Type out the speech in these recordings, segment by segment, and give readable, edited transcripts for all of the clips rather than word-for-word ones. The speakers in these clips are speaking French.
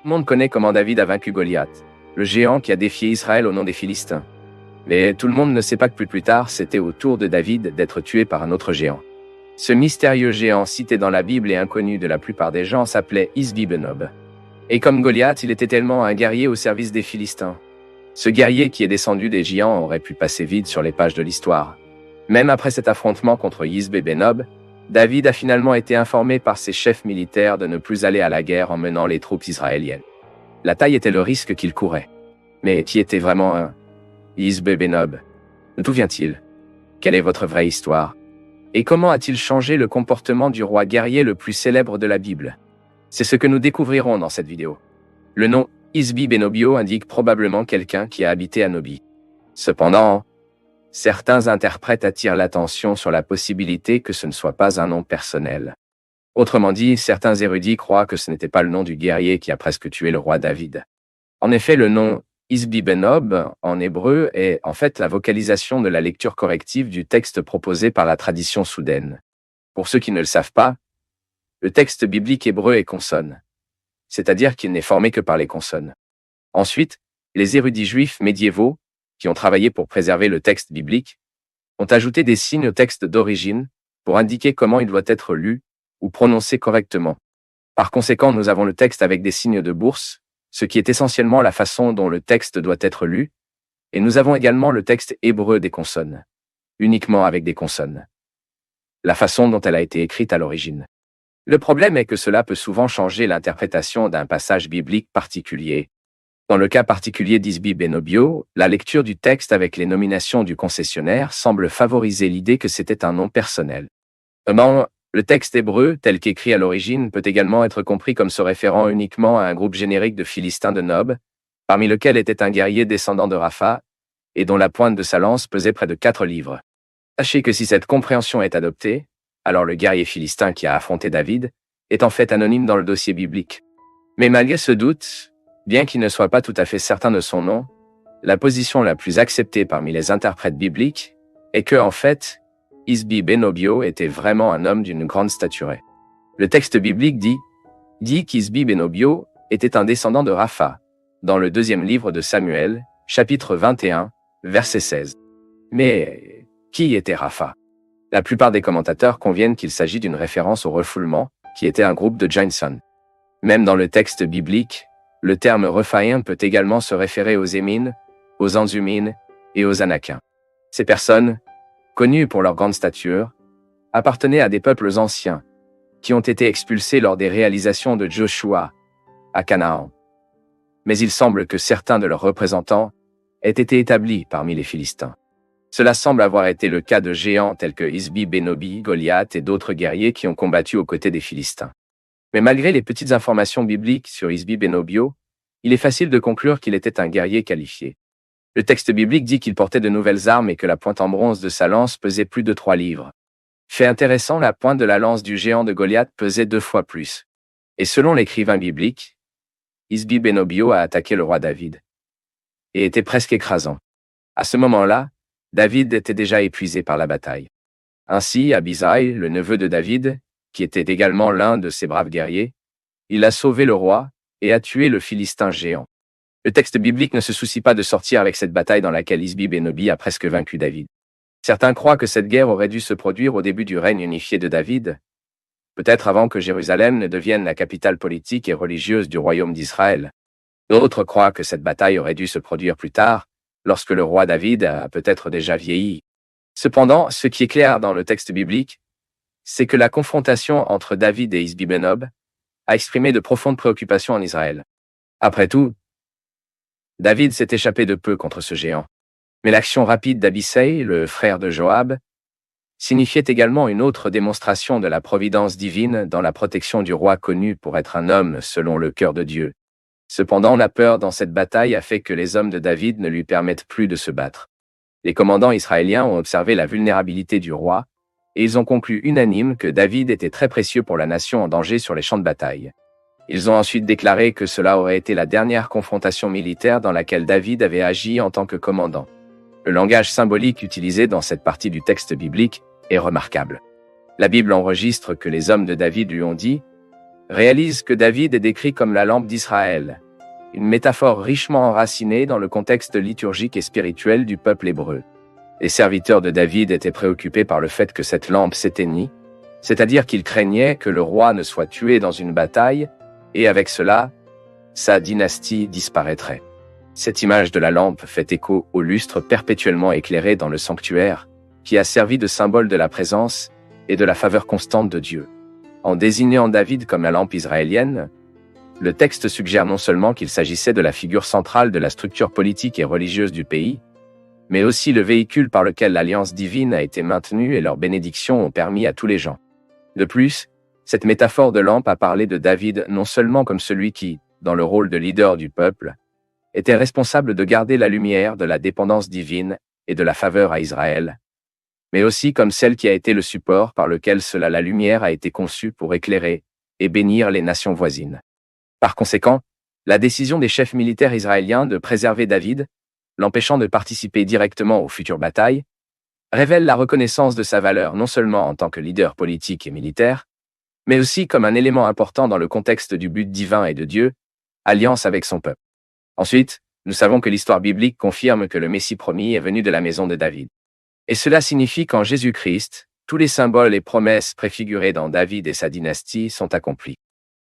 le monde connaît comment David a vaincu Goliath, le géant qui a défié Israël au nom des Philistins. Mais tout le monde ne sait pas que plus tard, c'était au tour de David d'être tué par un autre géant. Ce mystérieux géant cité dans la Bible et inconnu de la plupart des gens s'appelait Isbi-Benob. Et comme Goliath, il était tellement un guerrier au service des Philistins. Ce guerrier qui est descendu des géants aurait pu passer vite sur les pages de l'histoire. Même après cet affrontement contre Isbi-Benob, David a finalement été informé par ses chefs militaires de ne plus aller à la guerre en menant les troupes israéliennes. La taille était le risque qu'il courait. Mais qui était vraiment un Isbi-Benob? D'où vient-il? Quelle est votre vraie histoire? Et comment a-t-il changé le comportement du roi guerrier le plus célèbre de la Bible? C'est ce que nous découvrirons dans cette vidéo. Le nom Isbi-Benobio indique probablement quelqu'un qui a habité à Nobi. Cependant, certains interprètes attirent l'attention sur la possibilité que ce ne soit pas un nom personnel. Autrement dit, certains érudits croient que ce n'était pas le nom du guerrier qui a presque tué le roi David. En effet, le nom Isbi-Benob en hébreu est en fait la vocalisation de la lecture corrective du texte proposé par la tradition soudaine. Pour ceux qui ne le savent pas, le texte biblique hébreu est consonne, c'est-à-dire qu'il n'est formé que par les consonnes. Ensuite, les érudits juifs médiévaux, qui ont travaillé pour préserver le texte biblique, ont ajouté des signes au texte d'origine pour indiquer comment il doit être lu ou prononcé correctement. Par conséquent, nous avons le texte avec des signes de bourse, ce qui est essentiellement la façon dont le texte doit être lu, et nous avons également le texte hébreu des consonnes, uniquement avec des consonnes, la façon dont elle a été écrite à l'origine. Le problème est que cela peut souvent changer l'interprétation d'un passage biblique particulier. Dans le cas particulier d'Isbi-Benobio, la lecture du texte avec les nominations du concessionnaire semble favoriser l'idée que c'était un nom personnel. Cependant, le texte hébreu, tel qu'écrit à l'origine, peut également être compris comme se référant uniquement à un groupe générique de Philistins de Nob, parmi lequel était un guerrier descendant de Rapha, et dont la pointe de sa lance pesait près de 4 livres. Sachez que si cette compréhension est adoptée, alors le guerrier philistin qui a affronté David est en fait anonyme dans le dossier biblique. Mais malgré ce doute, bien qu'il ne soit pas tout à fait certain de son nom, la position la plus acceptée parmi les interprètes bibliques est que, en fait, Isbi-Benobio était vraiment un homme d'une grande stature. Le texte biblique dit qu'Isbi-Benobio était un descendant de Rapha, dans le 2e livre de Samuel, chapitre 21, verset 16. Mais qui était Rapha? La plupart des commentateurs conviennent qu'il s'agit d'une référence au refoulement, qui était un groupe de Jainson. Même dans le texte biblique, le terme Rephaïm peut également se référer aux Émines, aux Anzumines et aux Anakiens. Ces personnes, connues pour leur grande stature, appartenaient à des peuples anciens, qui ont été expulsés lors des réalisations de Joshua à Canaan. Mais il semble que certains de leurs représentants aient été établis parmi les Philistins. Cela semble avoir été le cas de géants tels que Isbi-Benobi, Goliath et d'autres guerriers qui ont combattu aux côtés des Philistins. Mais malgré les petites informations bibliques sur Isbi-Benobio, il est facile de conclure qu'il était un guerrier qualifié. Le texte biblique dit qu'il portait de nouvelles armes et que la pointe en bronze de sa lance pesait plus de 3 livres. Fait intéressant, la pointe de la lance du géant de Goliath pesait 2 fois plus. Et selon l'écrivain biblique, Isbi-Benobio a attaqué le roi David et était presque écrasant. À ce moment-là, David était déjà épuisé par la bataille. Ainsi, Abisai, le neveu de David, qui était également l'un de ses braves guerriers, il a sauvé le roi et a tué le Philistin géant. Le texte biblique ne se soucie pas de sortir avec cette bataille dans laquelle Isbi-Benobi a presque vaincu David. Certains croient que cette guerre aurait dû se produire au début du règne unifié de David, peut-être avant que Jérusalem ne devienne la capitale politique et religieuse du royaume d'Israël. D'autres croient que cette bataille aurait dû se produire plus tard, lorsque le roi David a peut-être déjà vieilli. Cependant, ce qui est clair dans le texte biblique, c'est que la confrontation entre David et Isbi-Benob a exprimé de profondes préoccupations en Israël. Après tout, David s'est échappé de peu contre ce géant. Mais l'action rapide d'Abisai, le frère de Joab, signifiait également une autre démonstration de la providence divine dans la protection du roi connu pour être un homme selon le cœur de Dieu. Cependant, la peur dans cette bataille a fait que les hommes de David ne lui permettent plus de se battre. Les commandants israéliens ont observé la vulnérabilité du roi, et ils ont conclu unanime que David était très précieux pour la nation en danger sur les champs de bataille. Ils ont ensuite déclaré que cela aurait été la dernière confrontation militaire dans laquelle David avait agi en tant que commandant. Le langage symbolique utilisé dans cette partie du texte biblique est remarquable. La Bible enregistre que les hommes de David lui ont dit réalise que David est décrit comme la lampe d'Israël, une métaphore richement enracinée dans le contexte liturgique et spirituel du peuple hébreu. Les serviteurs de David étaient préoccupés par le fait que cette lampe s'éteignit, c'est-à-dire qu'ils craignaient que le roi ne soit tué dans une bataille, et avec cela, sa dynastie disparaîtrait. Cette image de la lampe fait écho au lustre perpétuellement éclairé dans le sanctuaire, qui a servi de symbole de la présence et de la faveur constante de Dieu. En désignant David comme la lampe israélienne, le texte suggère non seulement qu'il s'agissait de la figure centrale de la structure politique et religieuse du pays, mais aussi le véhicule par lequel l'alliance divine a été maintenue et leurs bénédictions ont permis à tous les gens. De plus, cette métaphore de lampe a parlé de David non seulement comme celui qui, dans le rôle de leader du peuple, était responsable de garder la lumière de la dépendance divine et de la faveur à Israël, mais aussi comme celle qui a été le support par lequel la lumière a été conçue pour éclairer et bénir les nations voisines. Par conséquent, la décision des chefs militaires israéliens de préserver David, l'empêchant de participer directement aux futures batailles, révèle la reconnaissance de sa valeur non seulement en tant que leader politique et militaire, mais aussi comme un élément important dans le contexte du but divin et de Dieu, alliance avec son peuple. Ensuite, nous savons que l'histoire biblique confirme que le Messie promis est venu de la maison de David. Et cela signifie qu'en Jésus-Christ, tous les symboles et promesses préfigurés dans David et sa dynastie sont accomplis.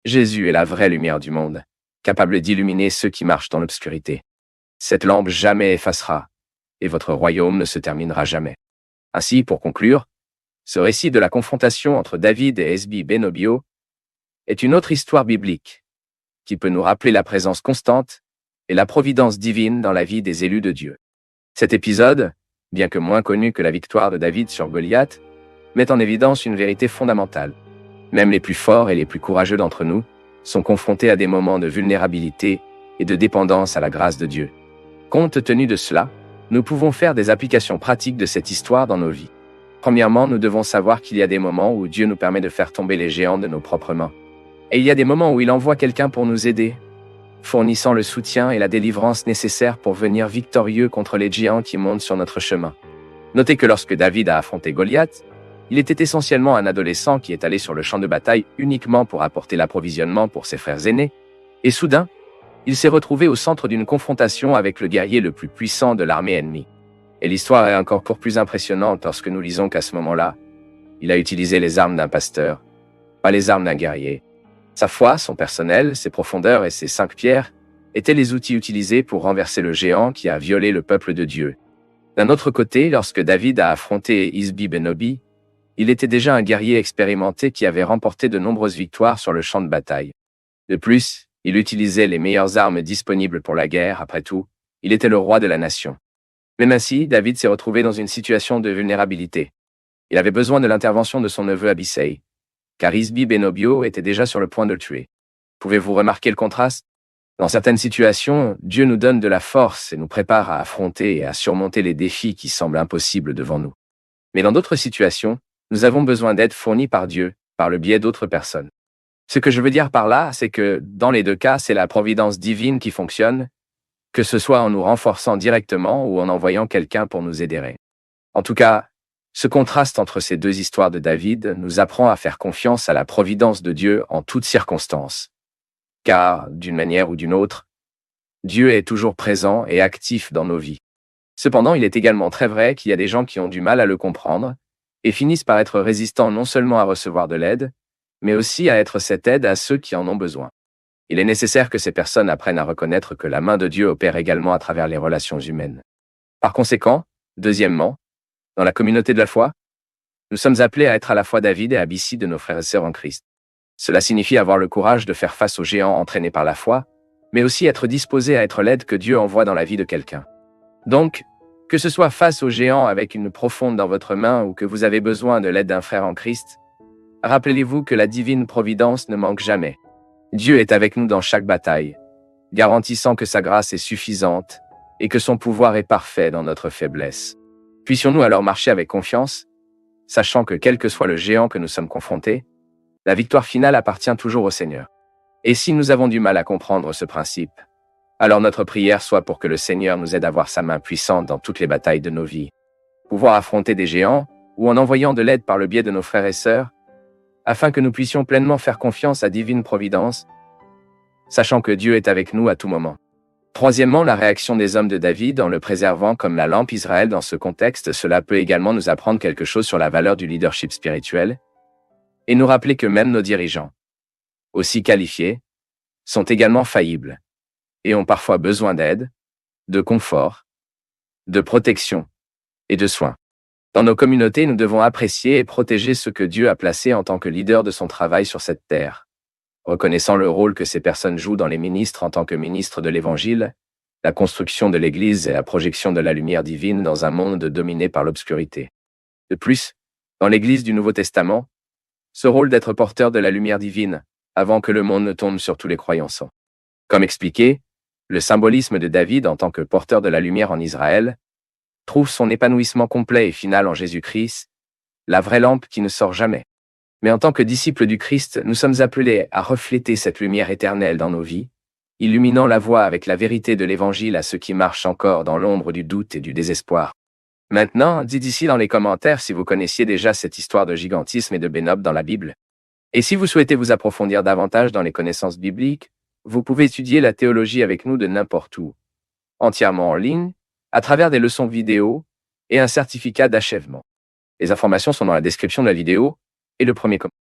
Jésus est la vraie lumière du monde, capable d'illuminer ceux qui marchent dans l'obscurité. Cette lampe jamais effacera, et votre royaume ne se terminera jamais. Ainsi, pour conclure, ce récit de la confrontation entre David et Esbi-Benobio est une autre histoire biblique, qui peut nous rappeler la présence constante et la providence divine dans la vie des élus de Dieu. Cet épisode, bien que moins connu que la victoire de David sur Goliath, met en évidence une vérité fondamentale. Même les plus forts et les plus courageux d'entre nous sont confrontés à des moments de vulnérabilité et de dépendance à la grâce de Dieu. Compte tenu de cela, nous pouvons faire des applications pratiques de cette histoire dans nos vies. Premièrement, nous devons savoir qu'il y a des moments où Dieu nous permet de faire tomber les géants de nos propres mains. Et il y a des moments où il envoie quelqu'un pour nous aider, fournissant le soutien et la délivrance nécessaires pour venir victorieux contre les géants qui montent sur notre chemin. Notez que lorsque David a affronté Goliath, il était essentiellement un adolescent qui est allé sur le champ de bataille uniquement pour apporter l'approvisionnement pour ses frères aînés, et soudain, il s'est retrouvé au centre d'une confrontation avec le guerrier le plus puissant de l'armée ennemie. Et l'histoire est encore plus impressionnante lorsque nous lisons qu'à ce moment-là, il a utilisé les armes d'un pasteur, pas les armes d'un guerrier. Sa foi, son personnel, ses profondeurs et ses 5 pierres étaient les outils utilisés pour renverser le géant qui a violé le peuple de Dieu. D'un autre côté, lorsque David a affronté Isbi-Benobi, il était déjà un guerrier expérimenté qui avait remporté de nombreuses victoires sur le champ de bataille. De plus, il utilisait les meilleures armes disponibles pour la guerre, après tout, il était le roi de la nation. Même ainsi, David s'est retrouvé dans une situation de vulnérabilité. Il avait besoin de l'intervention de son neveu Abissai, car Isbi-Benobio était déjà sur le point de le tuer. Pouvez-vous remarquer le contraste? Dans certaines situations, Dieu nous donne de la force et nous prépare à affronter et à surmonter les défis qui semblent impossibles devant nous. Mais dans d'autres situations, nous avons besoin d'aide fournie par Dieu, par le biais d'autres personnes. Ce que je veux dire par là, c'est que, dans les deux cas, c'est la providence divine qui fonctionne, que ce soit en nous renforçant directement ou en envoyant quelqu'un pour nous aider. En tout cas, ce contraste entre ces deux histoires de David nous apprend à faire confiance à la providence de Dieu en toutes circonstances. Car, d'une manière ou d'une autre, Dieu est toujours présent et actif dans nos vies. Cependant, il est également très vrai qu'il y a des gens qui ont du mal à le comprendre et finissent par être résistants non seulement à recevoir de l'aide, mais aussi à être cette aide à ceux qui en ont besoin. Il est nécessaire que ces personnes apprennent à reconnaître que la main de Dieu opère également à travers les relations humaines. Par conséquent, deuxièmement, dans la communauté de la foi, nous sommes appelés à être à la fois David et Abissi de nos frères et sœurs en Christ. Cela signifie avoir le courage de faire face aux géants entraînés par la foi, mais aussi être disposé à être l'aide que Dieu envoie dans la vie de quelqu'un. Donc, que ce soit face aux géants avec une profonde dans votre main ou que vous avez besoin de l'aide d'un frère en Christ, rappelez-vous que la divine providence ne manque jamais. Dieu est avec nous dans chaque bataille, garantissant que sa grâce est suffisante et que son pouvoir est parfait dans notre faiblesse. Puissions-nous alors marcher avec confiance, sachant que quel que soit le géant que nous sommes confrontés, la victoire finale appartient toujours au Seigneur. Et si nous avons du mal à comprendre ce principe, alors notre prière soit pour que le Seigneur nous aide à voir sa main puissante dans toutes les batailles de nos vies, pouvoir affronter des géants ou en envoyant de l'aide par le biais de nos frères et sœurs, afin que nous puissions pleinement faire confiance à divine providence, sachant que Dieu est avec nous à tout moment. Troisièmement, la réaction des hommes de David en le préservant comme la lampe Israël dans ce contexte, cela peut également nous apprendre quelque chose sur la valeur du leadership spirituel et nous rappeler que même nos dirigeants, aussi qualifiés, sont également faillibles et ont parfois besoin d'aide, de confort, de protection et de soins. Dans nos communautés, nous devons apprécier et protéger ce que Dieu a placé en tant que leader de son travail sur cette terre. Reconnaissant le rôle que ces personnes jouent dans les ministres en tant que ministres de l'Évangile, la construction de l'Église et la projection de la lumière divine dans un monde dominé par l'obscurité. De plus, dans l'Église du Nouveau Testament, ce rôle d'être porteur de la lumière divine, avant que le monde ne tombe sur tous les croyants. Comme expliqué, le symbolisme de David en tant que porteur de la lumière en Israël trouve son épanouissement complet et final en Jésus-Christ, la vraie lampe qui ne sort jamais. Mais en tant que disciples du Christ, nous sommes appelés à refléter cette lumière éternelle dans nos vies, illuminant la voie avec la vérité de l'Évangile à ceux qui marchent encore dans l'ombre du doute et du désespoir. Maintenant, dites ici dans les commentaires si vous connaissiez déjà cette histoire de gigantisme et de Bénob dans la Bible. Et si vous souhaitez vous approfondir davantage dans les connaissances bibliques, vous pouvez étudier la théologie avec nous de n'importe où, entièrement en ligne, à travers des leçons vidéo et un certificat d'achèvement. Les informations sont dans la description de la vidéo et le premier commentaire.